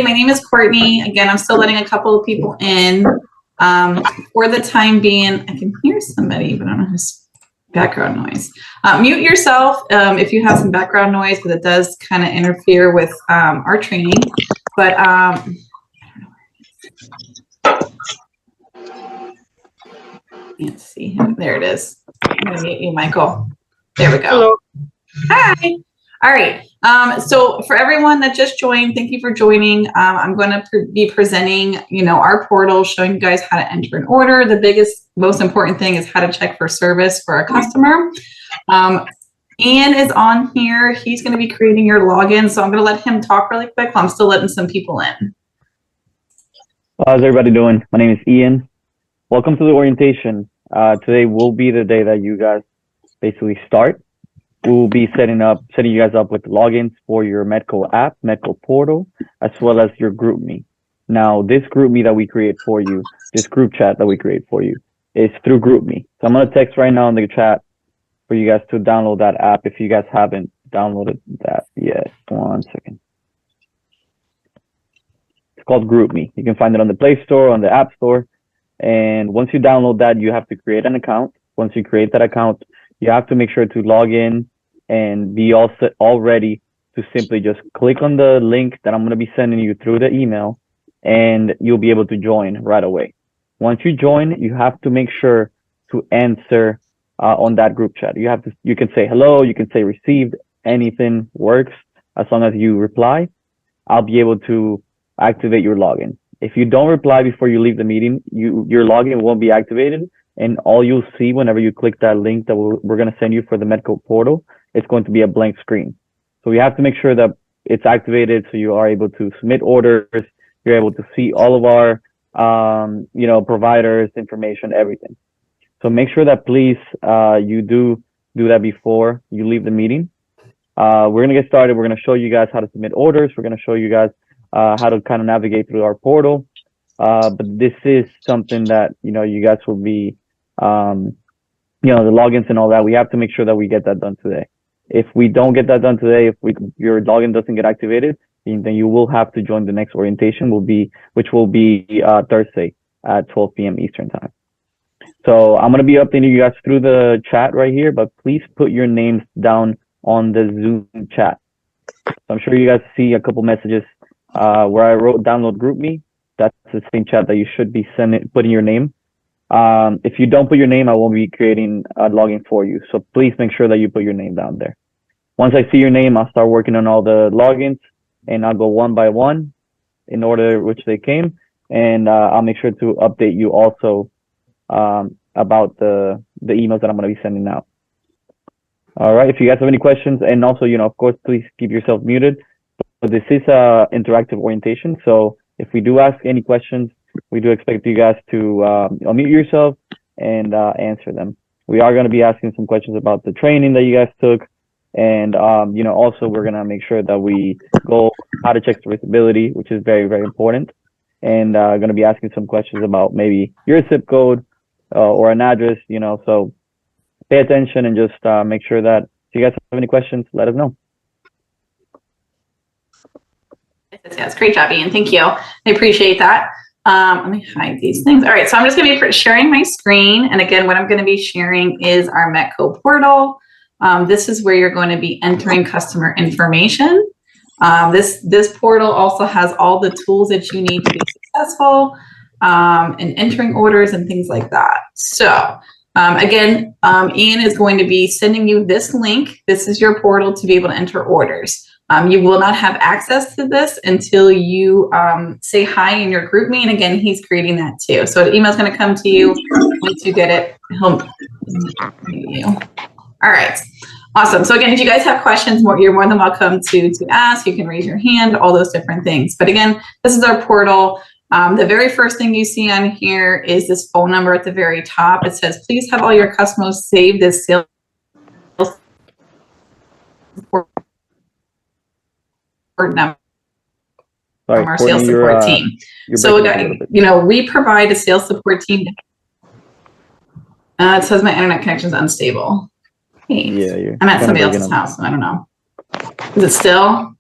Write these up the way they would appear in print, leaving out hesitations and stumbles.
My name is Courtney. Again, I'm still letting a couple of people in. For the time being, I can hear somebody, but I don't know who's background noise. Mute yourself if you have some background noise, because it does kind of interfere with our training. But let's see. There it is. I'm going to mute you, Michael. There we go. Hello. Hi. All right. So for everyone that just joined, thank you for joining. I'm going to be presenting, our portal, showing you guys how to enter an order. The biggest, most important thing is how to check for service for a customer. Ian is on here. He's going to be creating your login. So I'm going to let him talk really quick while I'm still letting some people in. How's everybody doing? My name is Ian. Welcome to the orientation. Today will be the day that you guys basically start. We'll be setting you guys up with logins for your Medco app, Medco portal, as well as your GroupMe. Now, this GroupMe that we create for you, this group chat that we create for you, is through GroupMe. So I'm going to text right now in the chat for you guys to download that app if you guys haven't downloaded that yet. 1 second. It's called GroupMe. You can find it on the Play Store, on the App Store. And once you download that, you have to create an account. Once you create that account, you have to make sure to log in and be all ready to simply just click on the link that I'm going to be sending you through the email, and you'll be able to join right away. Once you join, you have to make sure to answer on that group chat. You can say hello, you can say received, anything works. As long as you reply, I'll be able to activate your login. If you don't reply before you leave the meeting, your login won't be activated. And all you'll see whenever you click that link that we're going to send you for the Medco portal, it's going to be a blank screen. So we have to make sure that it's activated so you are able to submit orders. You're able to see all of our, providers, information, everything. So make sure that please you do that before you leave the meeting. We're going to get started. We're going to show you guys how to submit orders. We're going to show you guys how to kind of navigate through our portal. But this is something that, you guys will be, the logins and all that. We have to make sure that we get that done today. If we don't get that done today, your login doesn't get activated, then you will have to join the next orientation, which will be Thursday at 12 p.m. Eastern time. So I'm going to be updating you guys through the chat right here, but please put your names down on the Zoom chat. So I'm sure you guys see a couple messages where I wrote download GroupMe. That's the same chat that you should be putting your name. If you don't put your name, I won't be creating a login for you. So please make sure that you put your name down there. Once I see your name, I'll start working on all the logins, and I'll go one by one in order which they came. And I'll make sure to update you also about the emails that I'm going to be sending out. All right. If you guys have any questions, and also, of course, please keep yourself muted. But this is a interactive orientation. So if we do ask any questions, we do expect you guys to unmute yourself and answer them. We are going to be asking some questions about the training that you guys took. And, also we're going to make sure that we go how to check serviceability, which is very, very important. And going to be asking some questions about maybe your zip code or an address, so pay attention and just make sure that if you guys have any questions, let us know. Yes, great job, Ian. Thank you. I appreciate that. Let me hide these things. All right, so I'm just going to be sharing my screen. And again, what I'm going to be sharing is our Medco portal. This is where you're going to be entering customer information. This portal also has all the tools that you need to be successful in entering orders and things like that. So again, Ian is going to be sending you this link. This is your portal to be able to enter orders. You will not have access to this until you say hi in your GroupMe. And again, he's creating that too. So the email is going to come to you once you get it. He'll meet you. All right. Awesome. So again, if you guys have questions, you're more than welcome to ask. You can raise your hand, all those different things. But again, this is our portal. The very first thing you see on here is this phone number at the very top. It says, please have all your customers save this sales support number from our sales support team. So, we provide a sales support team. It says my internet connection is unstable. Hey, yeah, I'm at somebody else's house. So I don't know. Is it still?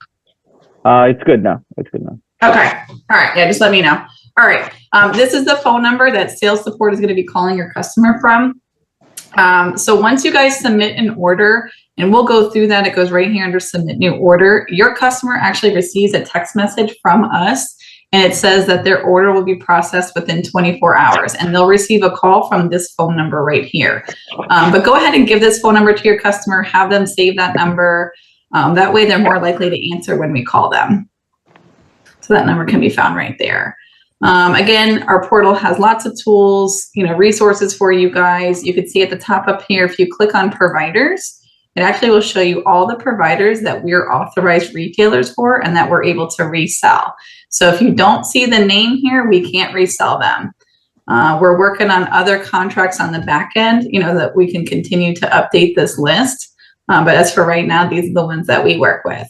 It's good now. It's good now. Okay. All right. Yeah, just let me know. All right. This is the phone number that sales support is going to be calling your customer from. So once you guys submit an order, and we'll go through that, it goes right here under submit new order. Your customer actually receives a text message from us, and it says that their order will be processed within 24 hours, and they'll receive a call from this phone number right here. But go ahead and give this phone number to your customer, have them save that number. That way they're more likely to answer when we call them. So that number can be found right there. Again, our portal has lots of tools, resources for you guys. You can see at the top up here, if you click on providers, it actually will show you all the providers that we're authorized retailers for and that we're able to resell. So if you don't see the name here, we can't resell them. We're working on other contracts on the back end, that we can continue to update this list. But as for right now, these are the ones that we work with.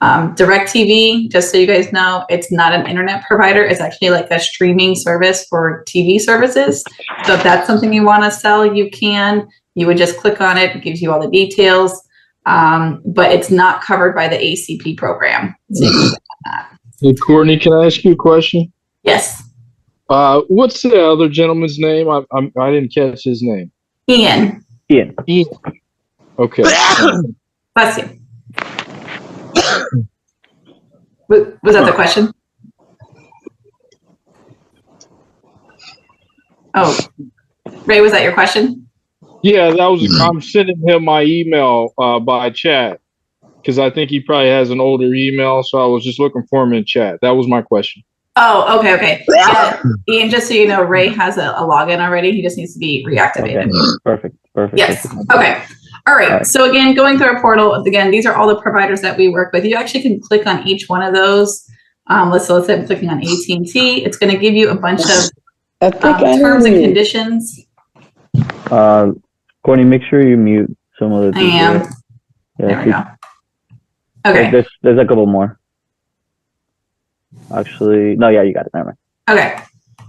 DirecTV, just so you guys know, it's not an internet provider. It's actually like a streaming service for TV services. So if that's something you want to sell, you can. You would just click on it. It gives you all the details. But it's not covered by the ACP program. So you can click on that. Hey, Courtney, can I ask you a question? Yes. What's the other gentleman's name? I didn't catch his name. Ian. Ian. Okay. Bless you. Was that the question? Oh, Ray, was that your question? Yeah, that was. I'm sending him my email by chat because I think he probably has an older email. So I was just looking for him in chat. That was my question. Oh, okay. Yeah, Ian, just so you know, Ray has a login already. He just needs to be reactivated. Okay. Perfect. Yes. Okay. All right. So again, going through our portal, again, these are all the providers that we work with. You actually can click on each one of those. Let's say I'm clicking on AT&T. It's going to give you a bunch of terms and conditions. Courtney, make sure you mute some of the. I am. There we go. Okay. There's a couple more. Actually, no, yeah, you got it. Never mind. Okay.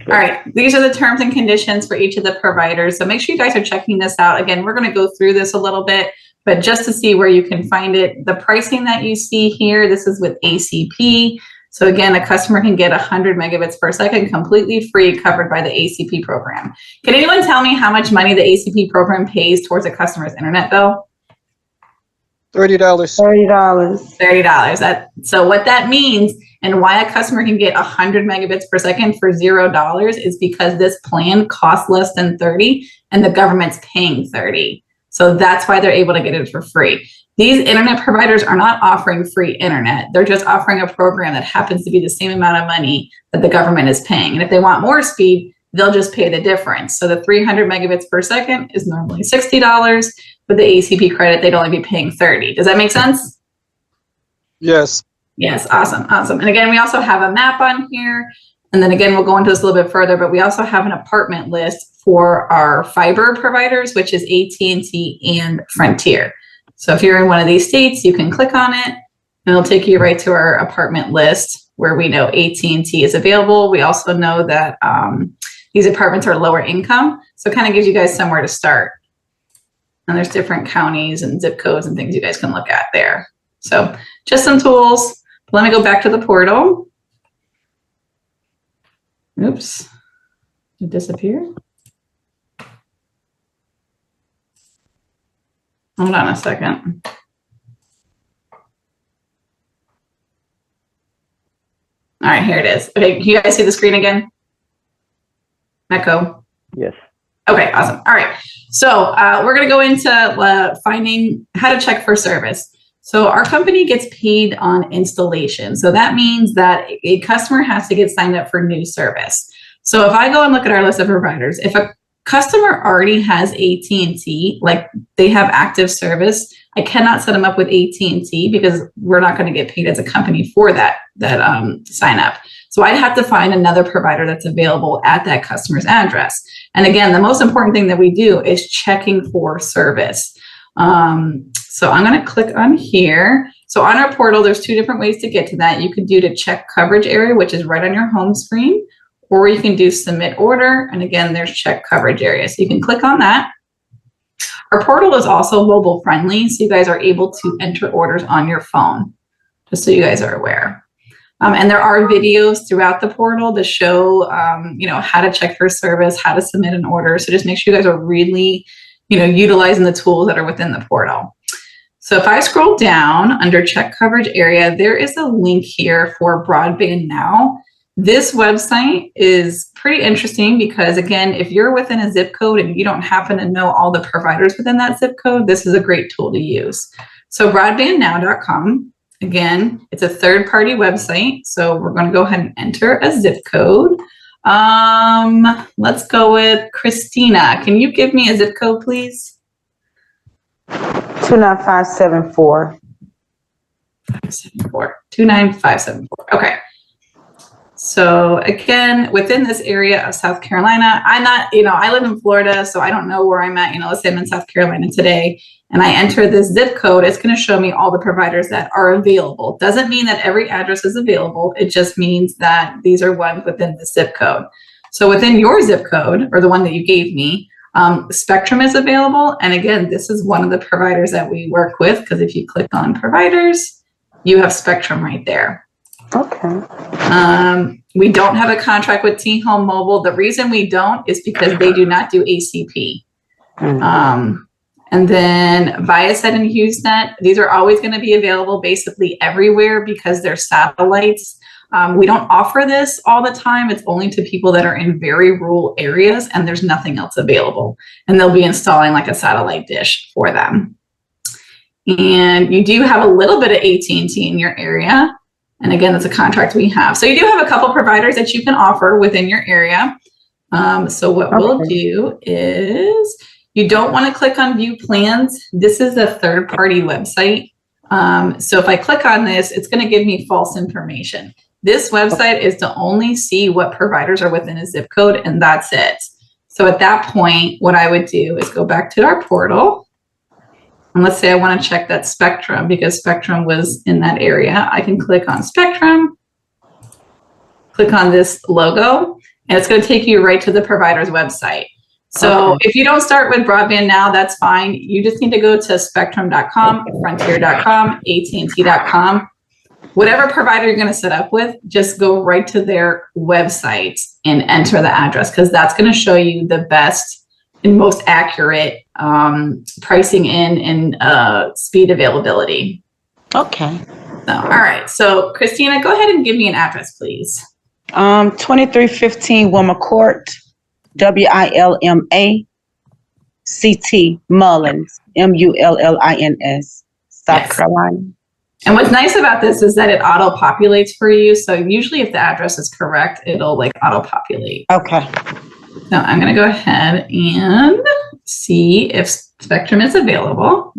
All right. These are the terms and conditions for each of the providers. So make sure you guys are checking this out. Again, we're going to go through this a little bit, but just to see where you can find it, the pricing that you see here, this is with ACP. So again, a customer can get 100 megabits per second completely free, covered by the ACP program. Can anyone tell me how much money the ACP program pays towards a customer's internet bill? $30. $30. So what that means and why a customer can get 100 megabits per second for $0 is because this plan costs less than 30 and the government's paying 30. So that's why they're able to get it for free. These internet providers are not offering free internet. They're just offering a program that happens to be the same amount of money that the government is paying. And if they want more speed, they'll just pay the difference. So the 300 megabits per second is normally $60. With the ACP credit, they'd only be paying 30. Does that make sense? Yes. Yes, awesome. And again, we also have a map on here. And then again, we'll go into this a little bit further, but we also have an apartment list for our fiber providers, which is AT&T and Frontier. So if you're in one of these states, you can click on it and it'll take you right to our apartment list where we know AT&T is available. We also know that these apartments are lower income. So it kind of gives you guys somewhere to start. And there's different counties and zip codes and things you guys can look at there. So just some tools. Let me go back to the portal. Oops, it disappeared. Hold on a second. All right, here it is. Okay, can you guys see the screen again? Echo? Yes. Okay, awesome. All right. So we're going to go into finding how to check for service. So our company gets paid on installation. So that means that a customer has to get signed up for new service. So if I go and look at our list of providers, if a customer already has AT&T, like they have active service, I cannot set them up with AT&T because we're not going to get paid as a company for that sign up. So I'd have to find another provider that's available at that customer's address. And again, the most important thing that we do is checking for service. So I'm going to click on here. So on our portal, there's two different ways to get to that. You can do to check coverage area, which is right on your home screen, or you can do submit order. And again, there's check coverage area. So you can click on that. Our portal is also mobile friendly. So you guys are able to enter orders on your phone, just so you guys are aware. And there are videos throughout the portal to show, how to check for service, how to submit an order. So just make sure you guys are really, utilizing the tools that are within the portal. So if I scroll down under check coverage area, there is a link here for Broadband Now. This website is pretty interesting because, again, if you're within a zip code and you don't happen to know all the providers within that zip code, this is a great tool to use. So broadbandnow.com, again, it's a third-party website. So we're going to go ahead and enter a zip code. Let's go with Christina. Can you give me a zip code, please? 29574. 29574. Okay. So again, within this area of South Carolina, I'm not, I live in Florida, so I don't know where I'm at. Let's say I'm in South Carolina today and I enter this zip code, it's going to show me all the providers that are available. Doesn't mean that every address is available. It just means that these are ones within the zip code. So within your zip code, or the one that you gave me, Spectrum is available. And again, this is one of the providers that we work with, because if you click on providers, you have Spectrum right there. Okay. We don't have a contract with T-Home Mobile. The reason we don't is because they do not do ACP. And then Viasat and HughesNet, these are always going to be available basically everywhere because they're satellites. We don't offer this all the time. It's only to people that are in very rural areas and there's nothing else available. And they'll be installing like a satellite dish for them. And you do have a little bit of AT&T in your area. And again, that's a contract we have. So you do have a couple providers that you can offer within your area. So what we'll do is, you don't want to click on view plans. This is a third-party website. So if I click on this, it's going to give me false information. This website is to only see what providers are within a zip code, and that's it. So at that point, what I would do is go back to our portal. And let's say I want to check that Spectrum because Spectrum was in that area. I can click on Spectrum, click on this logo, and it's going to take you right to the provider's website. So if you don't start with Broadband Now, that's fine. You just need to go to spectrum.com, frontier.com, AT&T.com. Whatever provider you're going to set up with, just go right to their website and enter the address, because that's going to show you the best and most accurate pricing and speed availability. Okay. So, all right. So Christina, go ahead and give me an address, please. 2315 Wilma Court, WILMA CT Mullins, MULLINS, South Carolina. And what's nice about this is that it auto populates for you. So usually if the address is correct, it'll like auto populate. Okay. So I'm going to go ahead and see if Spectrum is available.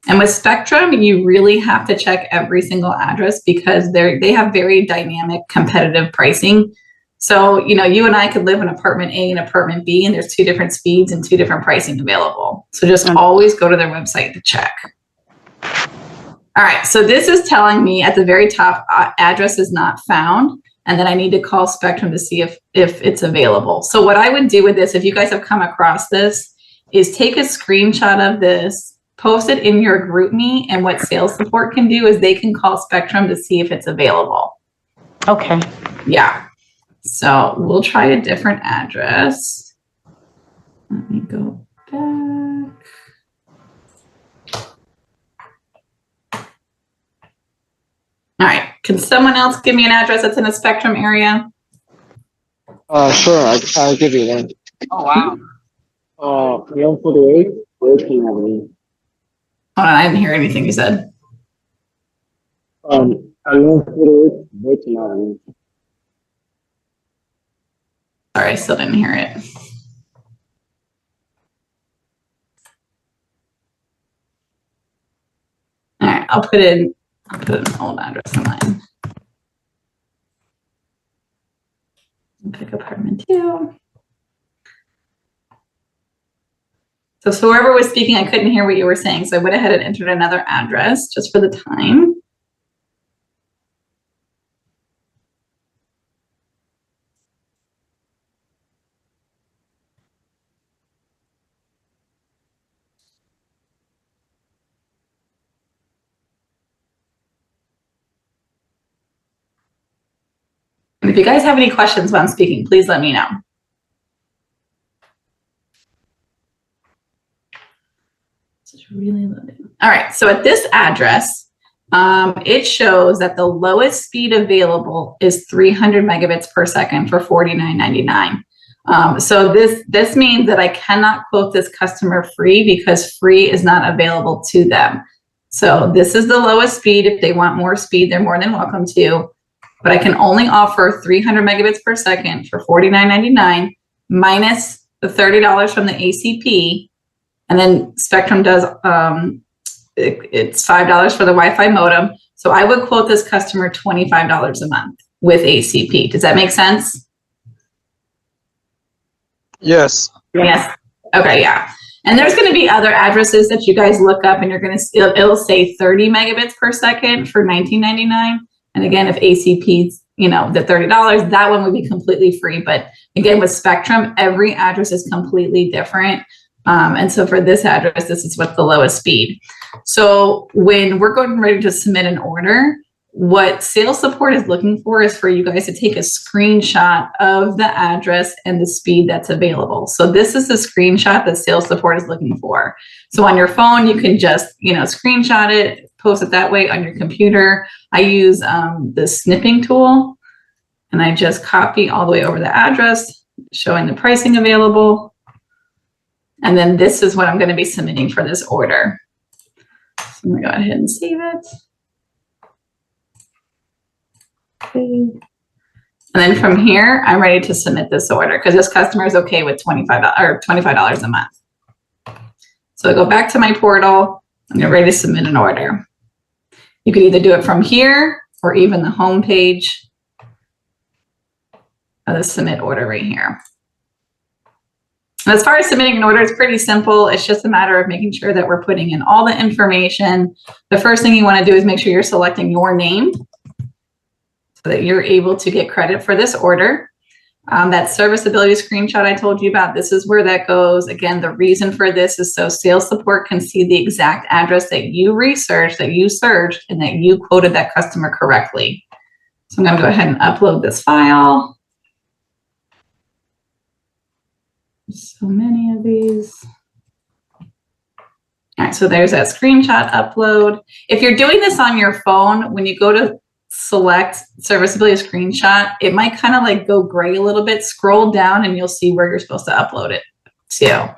And with Spectrum, you really have to check every single address because they have very dynamic competitive pricing. So, you and I could live in apartment A and apartment B, and there's two different speeds and two different pricing available. So just always go to their website to check. All right, so this is telling me at the very top, address is not found, and then I need to call Spectrum to see if it's available. So what I would do with this, if you guys have come across this, is take a screenshot of this, post it in your GroupMe, and what sales support can do is they can call Spectrum to see if it's available. Okay. Yeah. So we'll try a different address. Let me go back. All right. Can someone else give me an address that's in a Spectrum area? Sure, I'll give you one. Oh, wow. 148, Working Avenue. Hold on. I didn't hear anything you said. 148, Working Avenue. Sorry, I still didn't hear it. All right. I'll put in an old address of mine. Pick apartment 2. So whoever was speaking, I couldn't hear what you were saying. So I went ahead and entered another address just for the time. And if you guys have any questions while I'm speaking, please let me know. It's really loading. All right, so at this address, it shows that the lowest speed available is 300 megabits per second for $49.99. So this means that I cannot quote this customer free because free is not available to them. So this is the lowest speed. If they want more speed, they're more than welcome to. But I can only offer 300 megabits per second for $49.99 minus the $30 from the ACP. And then Spectrum does, it's $5 for the Wi-Fi modem. So I would quote this customer $25 a month with ACP. Does that make sense? Yes. Yes. Okay, yeah. And there's going to be other addresses that you guys look up and you're going to, it'll say 30 megabits per second for $19.99. And again, if ACP's, the $30, that one would be completely free. But again, with Spectrum, every address is completely different. And so for this address, this is what's the lowest speed. So when we're going ready to submit an order, what sales support is looking for is for you guys to take a screenshot of the address and the speed that's available. So this is the screenshot that sales support is looking for. So on your phone, you can just, screenshot it, post it that way. On your computer, I use the snipping tool, and I just copy all the way over the address, showing the pricing available. And then this is what I'm going to be submitting for this order. So I'm going to go ahead and save it. Okay. And then from here, I'm ready to submit this order because this customer is okay with $25 a month. So I go back to my portal and get ready to submit an order. You can either do it from here or even the home page of the submit order right here. And as far as submitting an order, it's pretty simple. It's just a matter of making sure that we're putting in all the information. The first thing you want to do is make sure you're selecting your name so that you're able to get credit for this order. That serviceability screenshot I told you about, this is where that goes. Again, the reason for this is so sales support can see the exact address that you researched, that you searched, and that you quoted that customer correctly. So I'm going to go ahead and upload this file. So many of these. All right, so there's that screenshot upload. If you're doing this on your phone, when you go to select serviceability screenshot, it might kind of like go gray a little bit. Scroll down and you'll see where you're supposed to upload it to.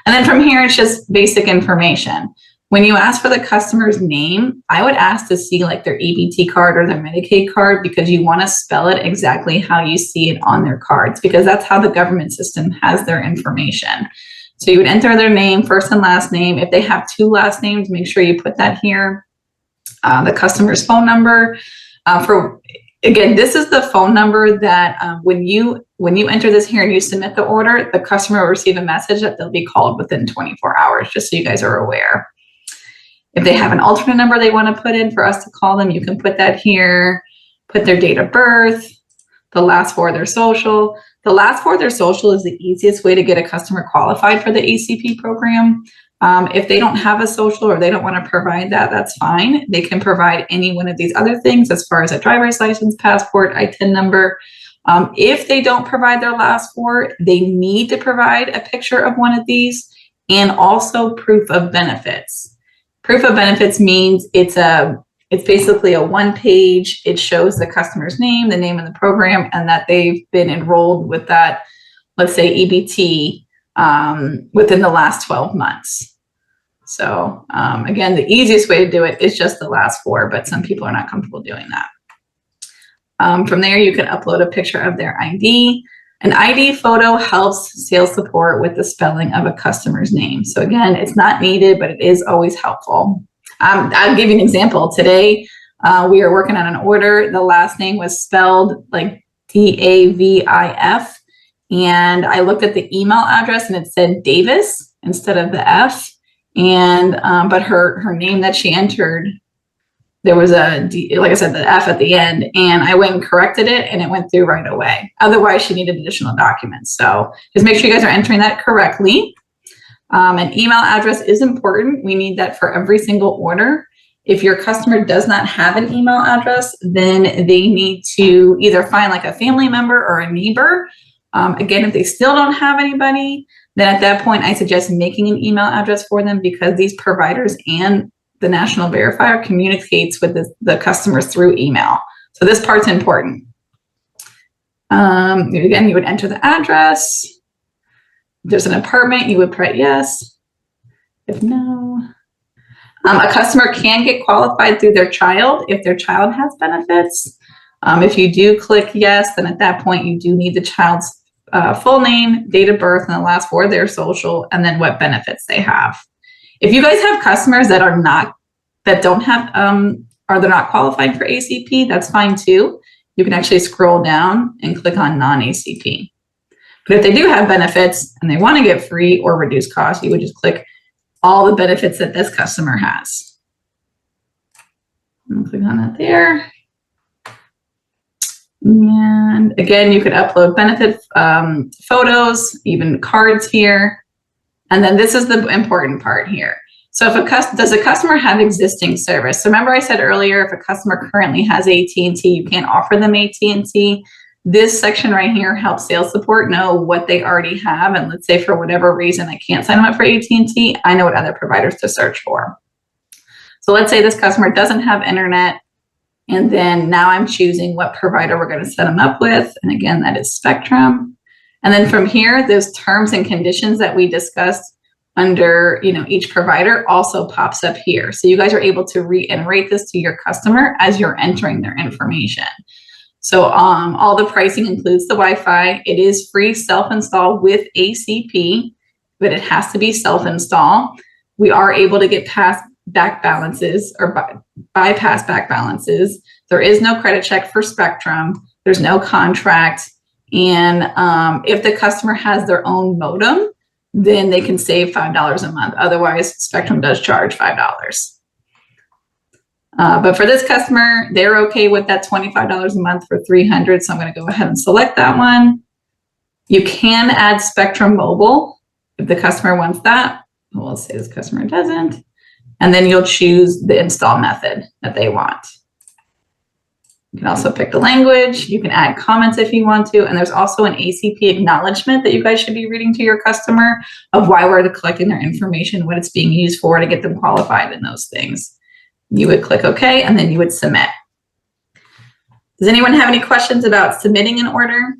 And then from here, it's just basic information. When you ask for the customer's name, I would ask to see like their EBT card or their Medicaid card because you want to spell it exactly how you see it on their cards because that's how the government system has their information. So you would enter their name, first and last name. If they have two last names, make sure you put that here. The customer's phone number. Again, this is the phone number that when you enter this here and you submit the order, the customer will receive a message that they'll be called within 24 hours, just so you guys are aware. If they have an alternate number they want to put in for us to call them, you can put that here, put their date of birth, the last four of their social. The last four of their social is the easiest way to get a customer qualified for the ACP program. If they don't have a social or they don't want to provide that, that's fine. They can provide any one of these other things as far as a driver's license, passport, ITIN number. If they don't provide their last four, they need to provide a picture of one of these and also proof of benefits. Proof of benefits means it's basically a one page. It shows the customer's name, the name of the program, and that they've been enrolled with that, let's say EBT, within the last 12 months. So again, the easiest way to do it is just the last four, but some people are not comfortable doing that. From there, you can upload a picture of their ID. An ID photo helps sales support with the spelling of a customer's name. So again, it's not needed, but it is always helpful. I'll give you an example. Today, we are working on an order. The last name was spelled like D-A-V-I-F. And I looked at the email address and it said Davis instead of the F. And but her name that she entered, there was a D, like I said, the F at the end, and I went and corrected it and it went through right away. Otherwise, she needed additional documents. So just make sure you guys are entering that correctly. An email address is important. We need that for every single order. If your customer does not have an email address, then they need to either find like a family member or a neighbor. Again, if they still don't have anybody, then at that point, I suggest making an email address for them, because these providers and the national verifier communicates with the customers through email. So this part's important. Again, you would enter the address. If there's an apartment, you would put yes. If no, a customer can get qualified through their child if their child has benefits. If you do click yes, then at that point you do need the child's full name, date of birth, and the last four of their social, and then what benefits they have. If you guys have customers that are not, that don't have, or they're not qualified for ACP, that's fine too. You can actually scroll down and click on non-ACP. But if they do have benefits and they want to get free or reduced cost, you would just click all the benefits that this customer has. And click on that there. And again, you could upload benefit photos, even cards here. And then this is the important part here. So if does a customer have existing service? So remember I said earlier, if a customer currently has AT&T, you can't offer them AT&T. This section right here helps sales support know what they already have. And let's say for whatever reason, I can't sign them up for AT&T, I know what other providers to search for. So let's say this customer doesn't have internet, and then now I'm choosing what provider we're going to set them up with. And again, that is Spectrum. And then from here, those terms and conditions that we discussed under, each provider also pops up here. So you guys are able to reiterate this to your customer as you're entering their information. So all the pricing includes the Wi-Fi. It is free self-install with ACP, but it has to be self-install. We are able to get past back balances or bypass back balances. There is no credit check for Spectrum. There's no contract. And if the customer has their own modem, then they can save $5 a month. Otherwise, Spectrum does charge $5. But for this customer, they're okay with that $25 a month for 300. So I'm going to go ahead and select that one. You can add Spectrum Mobile if the customer wants that. We'll say this customer doesn't. And then you'll choose the install method that they want. You can also pick the language. You can add comments if you want to. And there's also an ACP acknowledgement that you guys should be reading to your customer of why we're collecting their information, what it's being used for to get them qualified in those things. You would click OK, and then you would submit. Does anyone have any questions about submitting an order?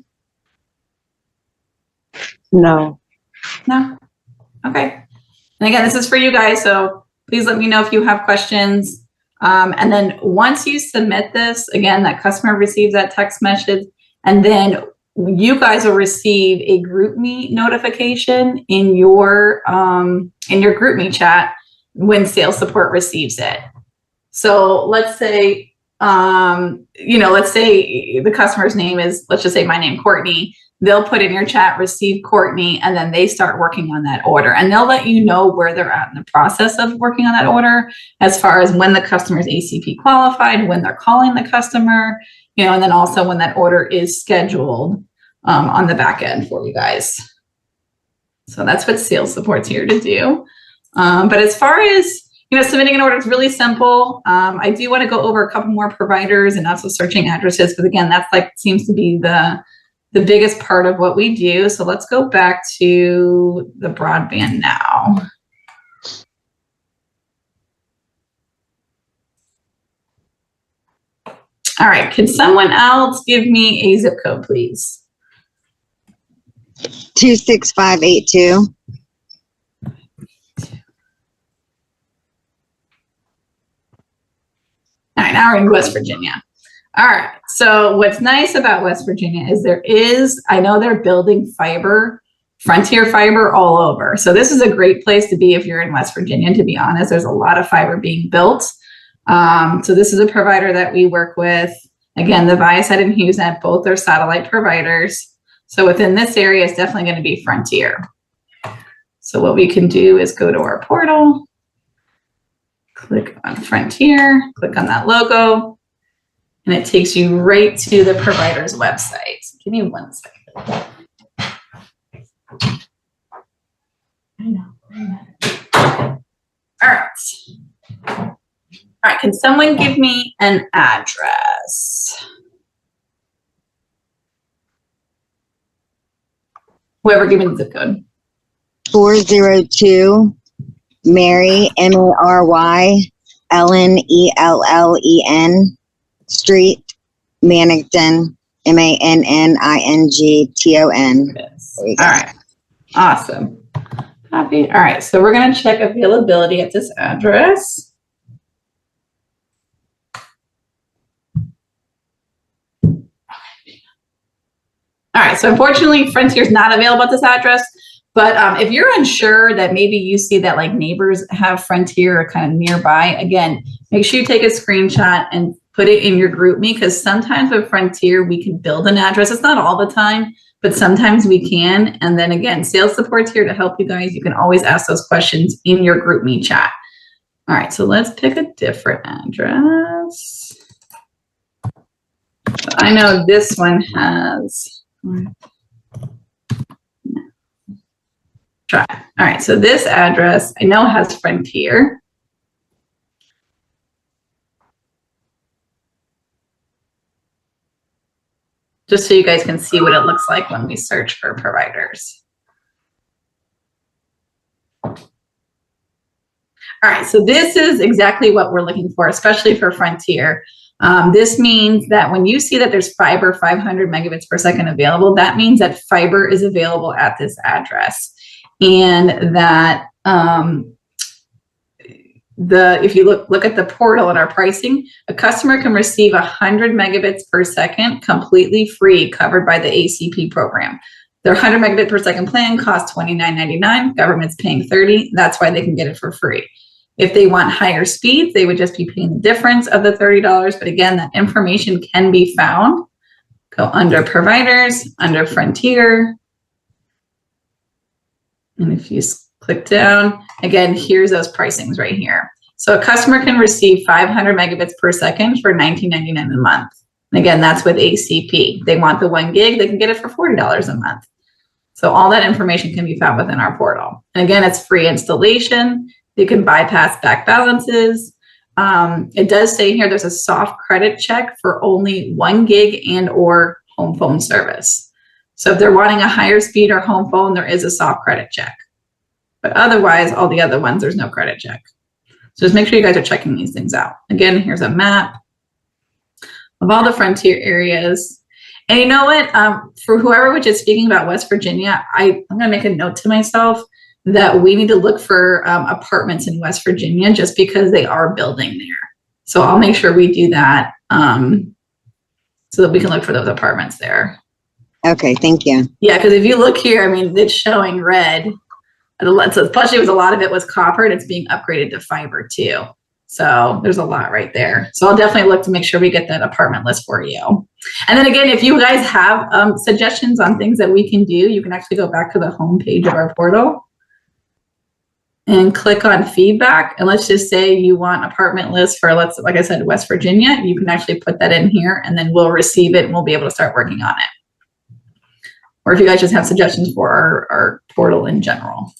No. No? Okay. And again, this is for you guys, so please let me know if you have questions. And then once you submit this, again, that customer receives that text message, and then you guys will receive a GroupMe notification in your GroupMe chat when sales support receives it. So let's say, let's say the customer's name is, let's just say my name, Courtney. They'll put in your chat, receive Courtney, and then they start working on that order. And they'll let you know where they're at in the process of working on that order, as far as when the customer is ACP qualified, when they're calling the customer, and then also when that order is scheduled on the back end for you guys. So that's what sales support's here to do. But as far as submitting an order is really simple. I do want to go over a couple more providers and also searching addresses, because again, that's seems to be the biggest part of what we do. So let's go back to the broadband now. All right, can someone else give me a zip code, please? 26582. All right, now we're in West Virginia. All right, so what's nice about West Virginia is I know they're building fiber, frontier fiber all over. So this is a great place to be if you're in West Virginia, to be honest. There's a lot of fiber being built. So this is a provider that we work with. Again, the Viasat and HughesNet, both are satellite providers. So within this area, it's definitely going to be frontier. So what we can do is go to our portal, click on Frontier, click on that logo, and it takes you right to the provider's website. Give me 1 second. I know. All right. All right, can someone give me an address? Whoever, give me the zip code. 402 Mary, Mary, Ellen Street, Mannington, Mannington. Yes. All right, awesome. Copy. All right, so we're going to check availability at this address. All right, so unfortunately, Frontier is not available at this address, but if you're unsure that maybe you see that like neighbors have Frontier kind of nearby, again, make sure you take a screenshot and put it in your group me, because sometimes with Frontier, we can build an address. It's not all the time, but sometimes we can. And then again, sales support's here to help you guys. You can always ask those questions in your group me chat. All right, so let's pick a different address. So I know this one has... Try. All right, so this address I know has Frontier. Just so you guys can see what it looks like when we search for providers. All right, so this is exactly what we're looking for, especially for Frontier. This means that when you see that there's fiber 500 megabits per second available, that means that fiber is available at this address. And that if you look at the portal and our pricing, a customer can receive 100 megabits per second completely free, covered by the ACP program. Their 100 megabit per second plan costs $29.99. Government's paying $30. That's why they can get it for free. If they want higher speeds, they would just be paying the difference of the $30. But again, that information can be found. Go under providers, under Frontier. And if you click down, again, here's those pricings right here. So a customer can receive 500 megabits per second for $19.99 a month. And again, that's with ACP. They want the 1 gig, they can get it for $40 a month. So all that information can be found within our portal. And again, it's free installation. You can bypass back balances. It does say here there's a soft credit check for only 1 gig and or home phone service. So if they're wanting a higher speed or home phone, there is a soft credit check. But otherwise, all the other ones, there's no credit check. So just make sure you guys are checking these things out. Again, here's a map of all the Frontier areas. And you know what? For whoever was just speaking about West Virginia, I'm going to make a note to myself that we need to look for apartments in West Virginia just because they are building there. So I'll make sure we do that so that we can look for those apartments there. Okay, thank you. Yeah, because if you look here, I mean, it's showing red. So especially with a lot of it was copper and it's being upgraded to fiber too. So there's a lot right there. So I'll definitely look to make sure we get that apartment list for you. And then again, if you guys have suggestions on things that we can do, you can actually go back to the home page of our portal and click on feedback. And let's just say you want apartment lists for, like I said, West Virginia. You can actually put that in here and then we'll receive it and we'll be able to start working on it. Or if you guys just have suggestions for our portal in general.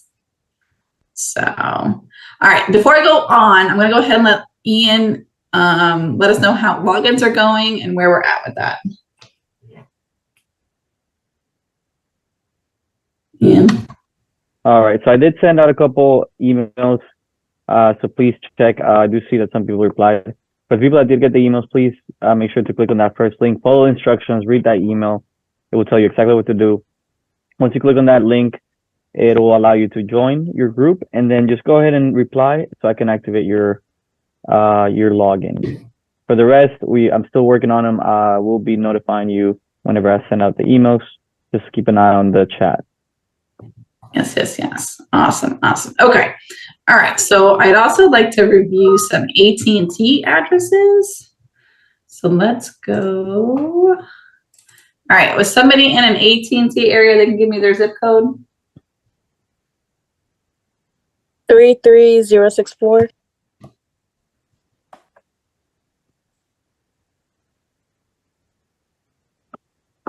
So, all right, before I go on, I'm going to go ahead and let Ian let us know how logins are going and where we're at with that. Ian. All right, so I did send out a couple emails, so please check. I do see that some people replied. For the people that did get the emails, please make sure to click on that first link, follow instructions, read that email. It will tell you exactly what to do. Once you click on that link, it will allow you to join your group, and then just go ahead and reply so I can activate your login. For the rest, I'm still working on them. We'll be notifying you whenever I send out the emails. Just keep an eye on the chat. Yes. Awesome. Okay. All right. So I'd also like to review some AT&T addresses. So let's go. All right. Was somebody in an AT&T area that can give me their zip code? 33064.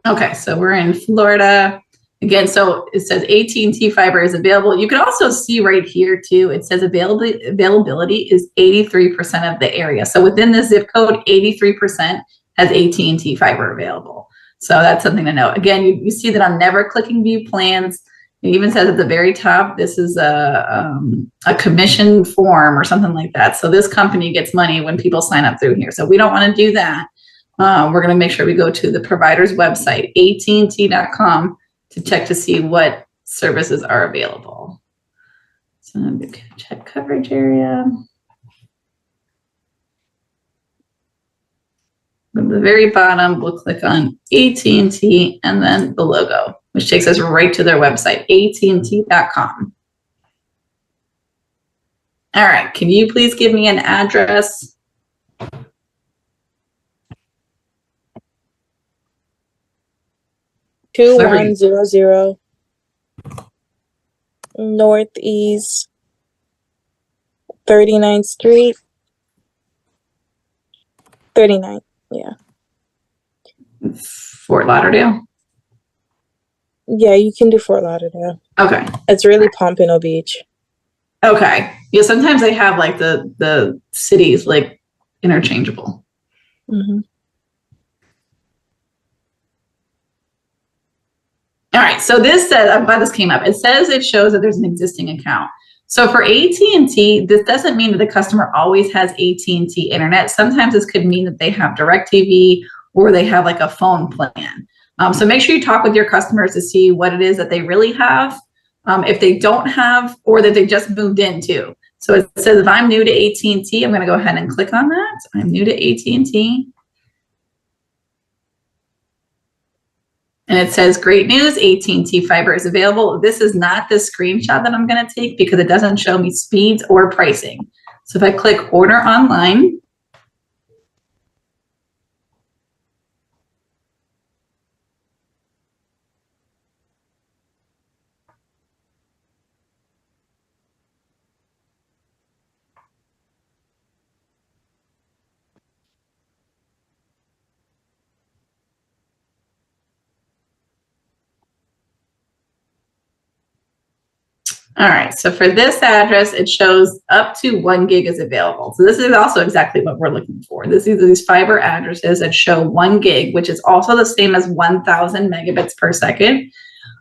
Okay. So we're in Florida. Again, so it says AT&T fiber is available. You can also see right here too, it says availability is 83% of the area. So within the zip code, 83% has AT&T fiber available. So that's something to know. Again, you see that I'm never clicking view plans. It even says at the very top, this is a commission form or something like that. So this company gets money when people sign up through here. So we don't want to do that. We're going to make sure we go to the provider's website, AT&T.com, to check to see what services are available. So I'm going to check coverage area. At the very bottom, we'll click on AT&T and then the logo, which takes us right to their website, AT&T.com. All right, can you please give me an address? Two 100 Northeast 39th Street. 39th, yeah. Fort Lauderdale? Yeah, you can do Fort Lauderdale. Okay. It's really Pompano Beach. Okay. Yeah, sometimes they have like the cities like interchangeable. Mm-hmm. All right, so this says, I'm glad this came up. It says it shows that there's an existing account. So for AT&T, this doesn't mean that the customer always has AT&T internet. Sometimes this could mean that they have DirecTV or they have like a phone plan. So make sure you talk with your customers to see what it is that they really have, if they don't have, or that they just moved into. So it says if I'm new to AT&T, I'm going to go ahead and click on that. I'm new to AT&T. And it says, great news, AT&T fiber is available. This is not the screenshot that I'm going to take because it doesn't show me speeds or pricing. So if I click order online, all right, so for this address, it shows up to 1 gig is available. So this is also exactly what we're looking for. These fiber addresses that show 1 gig, which is also the same as 1,000 megabits per second.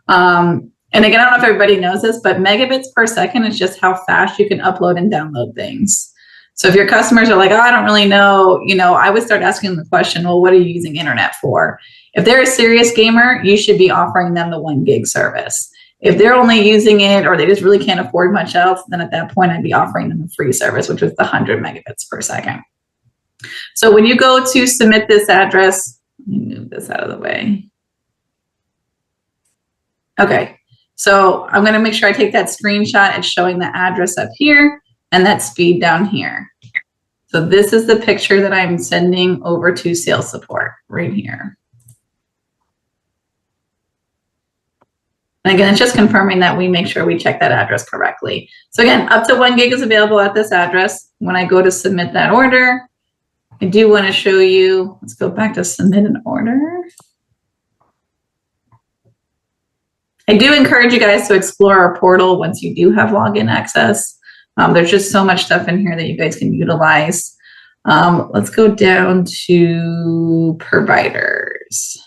And again, I don't know if everybody knows this, but megabits per second is just how fast you can upload and download things. So if your customers are like, oh, I don't really know, I would start asking the question, well, what are you using internet for? If they're a serious gamer, you should be offering them the 1 gig service. If they're only using it or they just really can't afford much else, then at that point, I'd be offering them a free service, which was the 100 megabits per second. So when you go to submit this address, let me move this out of the way. Okay, so I'm going to make sure I take that screenshot. It's showing the address up here and that speed down here. So this is the picture that I'm sending over to sales support right here. And again, it's just confirming that we make sure we check that address correctly. So again, up to 1 gig is available at this address. When I go to submit that order, I do want to show you, let's go back to submit an order. I do encourage you guys to explore our portal once you do have login access. There's just so much stuff in here that you guys can utilize. Let's go down to providers.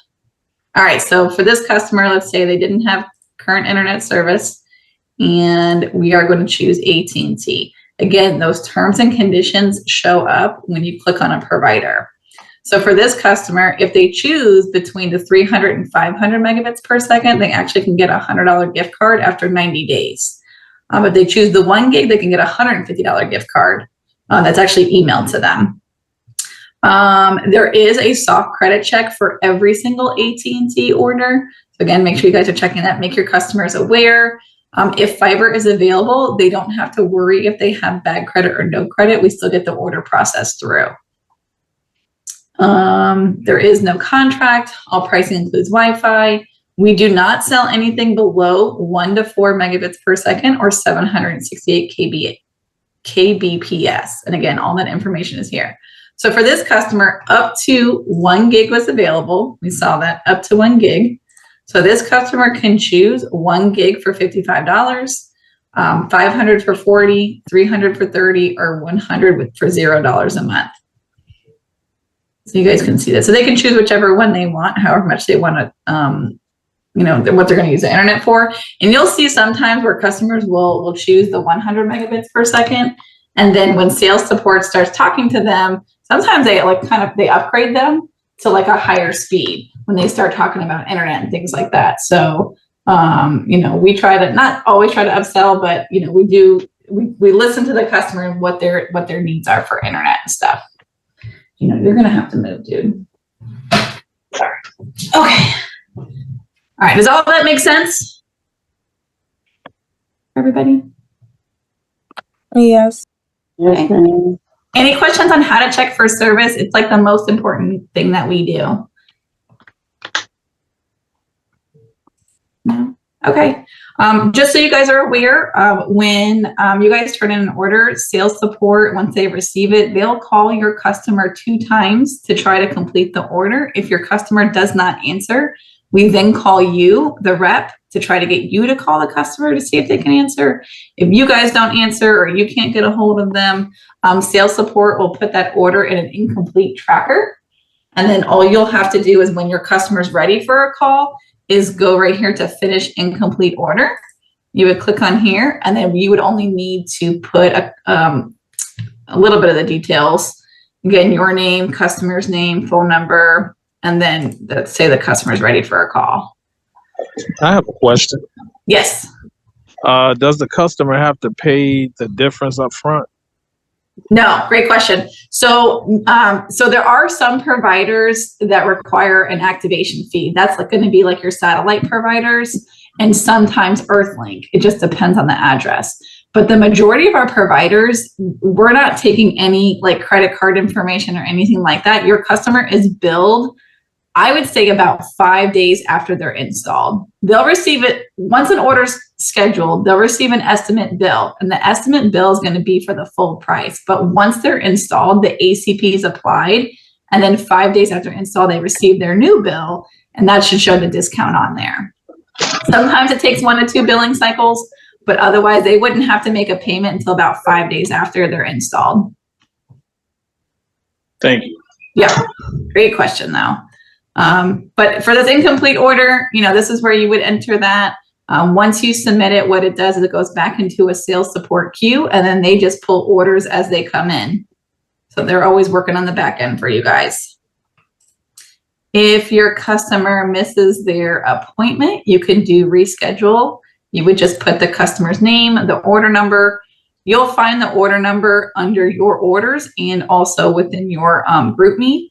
All right, so for this customer, let's say they didn't have current internet service, and we are going to choose AT&T. Again, those terms and conditions show up when you click on a provider. So for this customer, if they choose between the 300 and 500 megabits per second, they actually can get a $100 gift card after 90 days. If they choose the 1 gig, they can get a $150 gift card that's actually emailed to them. There is a soft credit check for every single AT&T order. So again, make sure you guys are checking that. Make your customers aware. If fiber is available, they don't have to worry if they have bad credit or no credit. We still get the order processed through. There is no contract. All pricing includes Wi-Fi. We do not sell anything below 1 to 4 megabits per second or 768 kbps. And again, all that information is here. So for this customer, up to 1 gig was available. We saw that up to 1 gig. So this customer can choose 1 gig for $55, 500 for 40, 300 for 30, or 100 for $0 a month. So you guys can see that. So they can choose whichever one they want, however much they want to, what they're going to use the internet for. And you'll see sometimes where customers will choose the 100 megabits per second. And then when sales support starts talking to them, sometimes they they upgrade them to like a higher speed when they start talking about internet and things like that. So, we try to not always try to upsell, but we listen to the customer and what their needs are for internet and stuff. You're going to have to move, dude. Sorry. Okay. All right. Does all of that make sense? Everybody? Yes. Yes, ma'am. Any questions on how to check for service? It's like the most important thing that we do. No? Okay. Just so you guys are aware, when you guys turn in an order, sales support, once they receive it, they'll call your customer 2 times to try to complete the order. If your customer does not answer, we then call you, the rep, to try to get you to call the customer to see if they can answer. If you guys don't answer or you can't get a hold of them, sales support will put that order in an incomplete tracker. And then all you'll have to do is when your customer's ready for a call is go right here to finish incomplete order. You would click on here and then you would only need to put a little bit of the details. Again, your name, customer's name, phone number, and then let's say the customer's ready for a call. I have a question. Yes. Does the customer have to pay the difference up front? No, great question. So, so there are some providers that require an activation fee. That's going to be like your satellite providers and sometimes Earthlink. It just depends on the address. But the majority of our providers, we're not taking any like credit card information or anything like that. Your customer is billed, I would say about 5 days after they're installed. They'll receive it once an order's scheduled, they'll receive an estimate bill, and the estimate bill is going to be for the full price. But once they're installed, the ACP is applied, and then 5 days after install, they receive their new bill, and that should show the discount on there. Sometimes it takes 1 to 2 billing cycles, but otherwise they wouldn't have to make a payment until about 5 days after they're installed. Thank you. Yeah, great question though. But for this incomplete order, this is where you would enter that. Once you submit it, what it does is it goes back into a sales support queue, and then they just pull orders as they come in. So they're always working on the back end for you guys. If your customer misses their appointment, you can do reschedule. You would just put the customer's name, the order number. You'll find the order number under your orders and also within your GroupMe.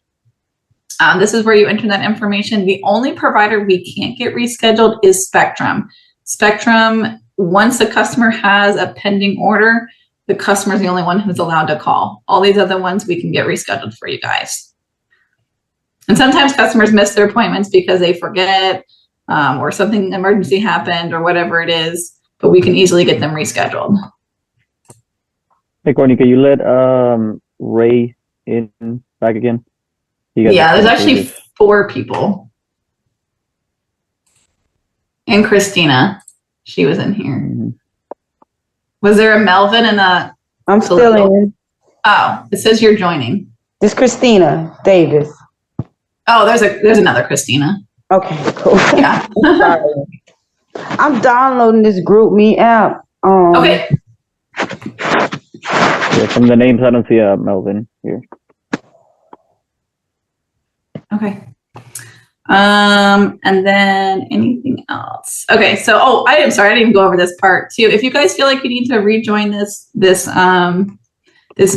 This is where you enter that information. The only provider we can't get rescheduled is Spectrum. Spectrum, once a customer has a pending order, the customer is the only one who's allowed to call. All these other ones we can get rescheduled for you guys. And sometimes customers miss their appointments because they forget or something emergency happened or whatever it is, but we can easily get them rescheduled. Hey, Courtney, can you let Ray in back again? Yeah, there's actually 4 people. And Christina, she was in here. Mm-hmm. Was there a Melvin and a... I'm still in. Oh, it says you're joining. This Christina Davis. Oh, there's another Christina. Okay, cool. Yeah. Sorry. I'm downloading this GroupMe app. Okay. Yeah, from the names, I don't see a Melvin here. Okay. And then anything else? Okay, so I am sorry, I didn't even go over this part too. If you guys feel like you need to rejoin this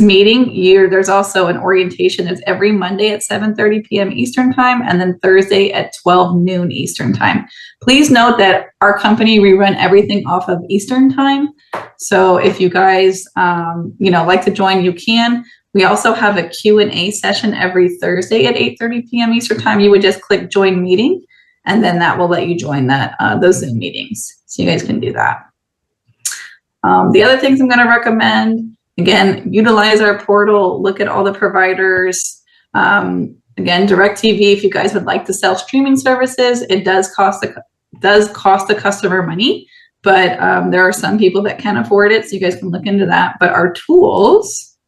meeting, there's also an orientation. It's every Monday at 7:30 p.m. Eastern time, and then Thursday at 12 noon Eastern time. Please note that our company, we run everything off of Eastern time. So if you guys like to join, you can. We also have a Q&A session every Thursday at 8:30 p.m. Eastern time. You would just click join meeting, and then that will let you join those Zoom meetings. So you guys can do that. The other things I'm going to recommend, again, utilize our portal, look at all the providers. Again, DirecTV, if you guys would like to sell streaming services, it does cost does cost the customer money, but there are some people that can afford it, so you guys can look into that. But our tools,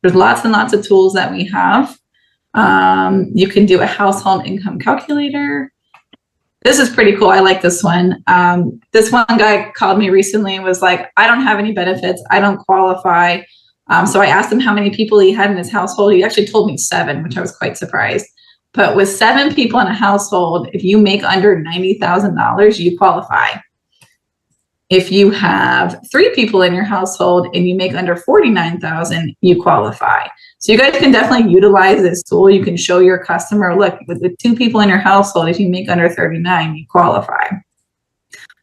there's lots and lots of tools that we have. You can do a household income calculator. This is pretty cool. I like this one. This one guy called me recently and was like, I don't have any benefits. I don't qualify. So I asked him how many people he had in his household. He actually told me 7, which I was quite surprised. But with 7 people in a household, if you make under $90,000, you qualify. If you have 3 people in your household and you make under 49,000, you qualify. So you guys can definitely utilize this tool. You can show your customer, look, with 2 people in your household, if you make under 39, you qualify.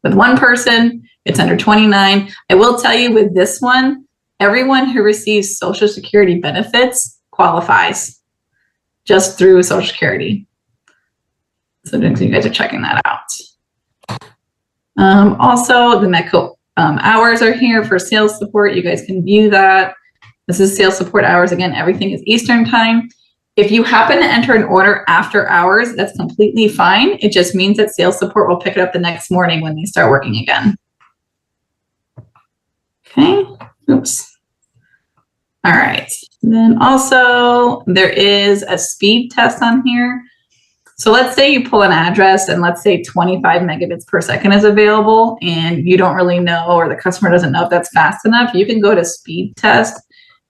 With 1 person, it's under 29. I will tell you with this one, everyone who receives Social Security benefits qualifies just through Social Security. So you guys are checking that out. Also, the Metco hours are here for sales support. You guys can view that. This is sales support hours. Again, everything is Eastern time. If you happen to enter an order after hours, that's completely fine. It just means that sales support will pick it up the next morning when they start working again. Okay, oops. All right, then also there is a speed test on here. So let's say you pull an address and let's say 25 megabits per second is available and you don't really know, or the customer doesn't know if that's fast enough. You can go to speed test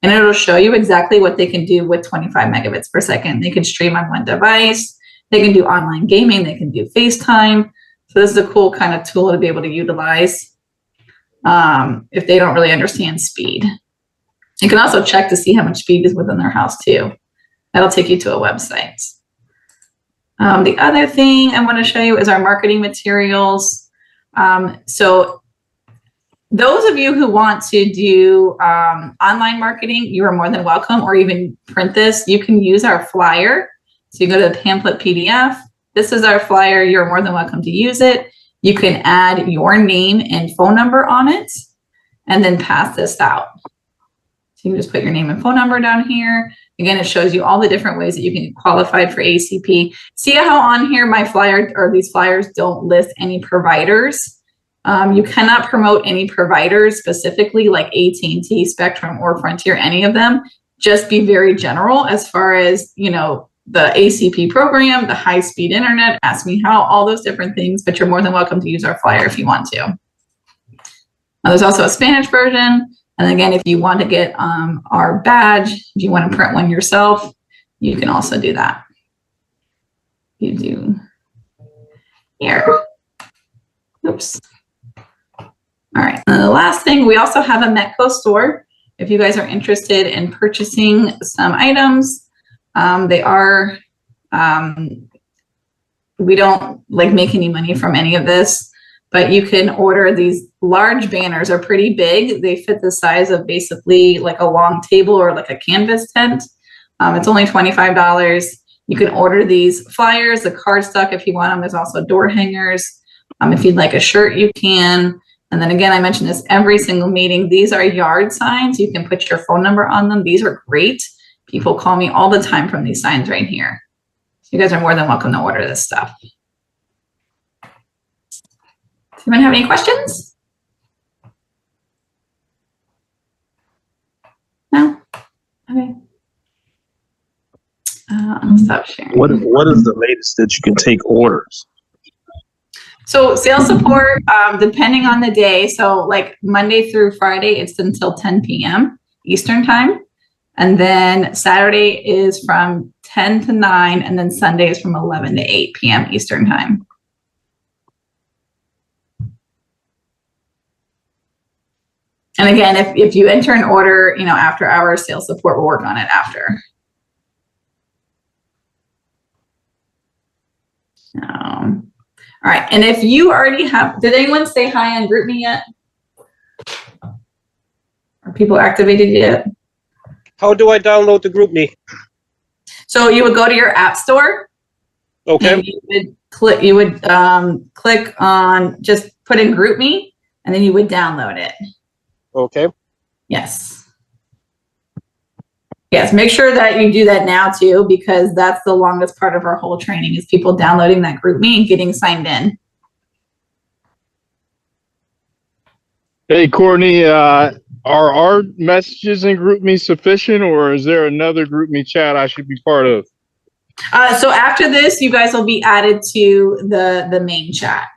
and it'll show you exactly what they can do with 25 megabits per second. They can stream on one device. They can do online gaming. They can do FaceTime. So this is a cool kind of tool to be able to utilize if they don't really understand speed. You can also check to see how much speed is within their house too. That'll take you to a website. The other thing I want to show you is our marketing materials. So those of you who want to do online marketing, you are more than welcome, or even print this. You can use our flyer. So you go to the pamphlet PDF. This is our flyer. You're more than welcome to use it. You can add your name and phone number on it and then pass this out. So you can just put your name and phone number down here. Again, it shows you all the different ways that you can get qualified for ACP. See how on here my flyer, or these flyers, don't list any providers. You cannot promote any providers specifically, like AT&T, Spectrum, or Frontier, any of them. Just be very general as far as, you know, the ACP program, the high-speed internet, ask me how, all those different things, but you're more than welcome to use our flyer if you want to. Now, there's also a Spanish version. And again, if you want to get our badge, if you want to print one yourself, you can also do that. You do here. Oops. All right. And the last thing, we also have a Metco store. If you guys are interested in purchasing some items, they are, we don't like make any money from any of this. But you can order these large banners, are pretty big. They fit the size of basically like a long table or like a canvas tent. It's only $25. You can order these flyers, the cardstock if you want them. There's also door hangers. If you'd like a shirt, you can. And then again, I mentioned this every single meeting. These are yard signs. You can put your phone number on them. These are great. People call me all the time from these signs right here. So you guys are more than welcome to order this stuff. Does anyone have any questions? No? Okay. I'll stop sharing. What is the latest that you can take orders? So sales support, depending on the day. So like Monday through Friday, it's until 10 p.m. Eastern time. And then Saturday is from 10 to 9. And then Sunday is from 11 to 8 p.m. Eastern time. And again, if you enter an order, you know, after hours, sales support will work on it after. All right. And if you already have, did anyone say hi on GroupMe yet? Are people activated yet? How do I download the GroupMe? So you would go to your app store. Okay. And you would click on, just put in GroupMe, and then you would download it. Okay. Yes. Yes, make sure that you do that now too, because that's the longest part of our whole training is people downloading that GroupMe and getting signed in. Hey, Courtney, are our messages in GroupMe sufficient, or is there another GroupMe chat I should be part of? So after this, you guys will be added to the main chat.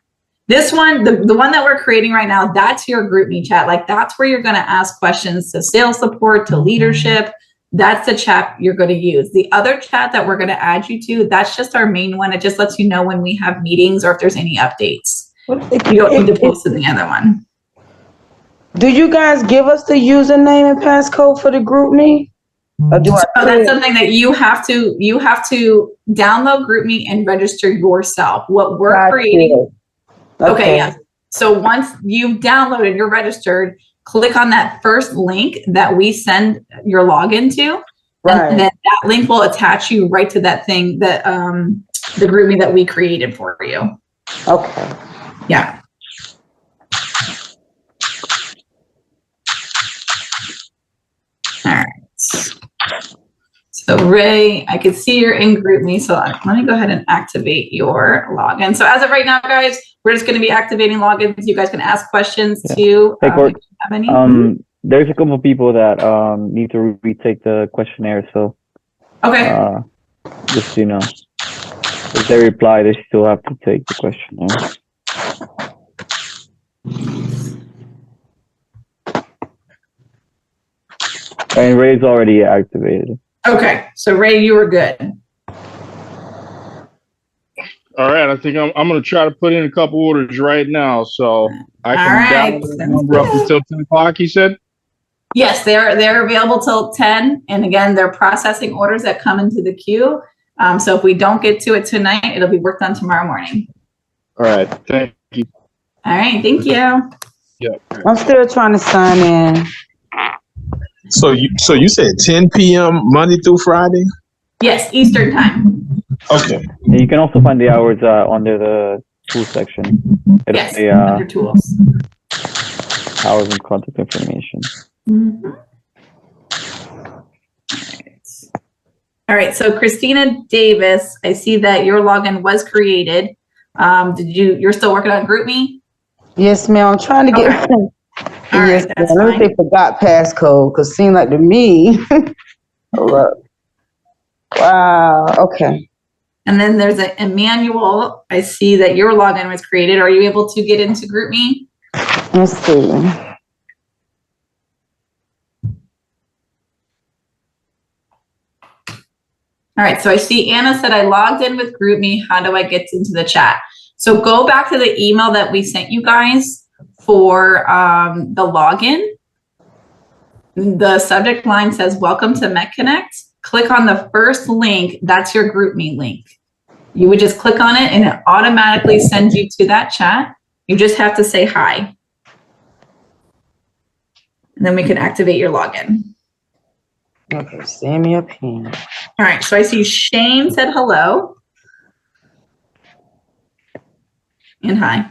This one, the one that we're creating right now, that's your GroupMe chat. Like that's where you're going to ask questions to sales support, to leadership. That's the chat you're going to use. The other chat that we're going to add you to, that's just our main one. It just lets you know when we have meetings or if there's any updates. You don't need to post in the other one. Do you guys give us the username and passcode for the group me? Or do I So that's something that you have to download GroupMe and register yourself. What we're creating. Okay, yeah. So once you've downloaded, you're registered, click on that first link that we send your login to. Right. And then that link will attach you right to that thing that the GroupMe that we created for you. Okay. Yeah. All right. So Ray, I could see you're in GroupMe, so let me go ahead and activate your login. So as of right now, guys, we're just going to be activating logins. You guys can ask questions too. Hey, Court, have any? there's a couple of people that need to retake the questionnaire, so okay. Just so you know, if they reply, they still have to take the questionnaire. And Ray's already activated. Okay, so Ray, you were good. All right, I think I'm going to try to put in a couple orders right now, so I can download that number up until 10 o'clock, you said? Yes, they're available till 10, and again, they're processing orders that come into the queue. So if we don't get to it tonight, it'll be worked on tomorrow morning. All right, thank you. All right, thank you. Yeah. I'm still trying to sign in. So you said 10 p.m. Monday through Friday? Yes, Eastern time. Okay. And you can also find the hours under the tools section. It'll Yes, say, under tools. hours and contact information. Mm-hmm. All right, so Christina Davis, I see that your login was created. You're still working on GroupMe? Yes, ma'am. I'm trying to get. Okay. All yes, right, that's let me say forgot passcode because it seemed like to me. Hold up. Wow. Okay. And then there's an Emmanuel. I see that your login was created. Are you able to get into GroupMe? Let's see. All right, so I see Anna said I logged in with GroupMe. How do I get into the chat? So go back to the email that we sent you guys for the login. The subject line says, welcome to MetConnect. Click on the first link. That's your GroupMe link. You would just click on it and it automatically sends you to that chat. You just have to say hi. And then we can activate your login. Okay, send me a pin. All right, so I see Shane said hello. And hi.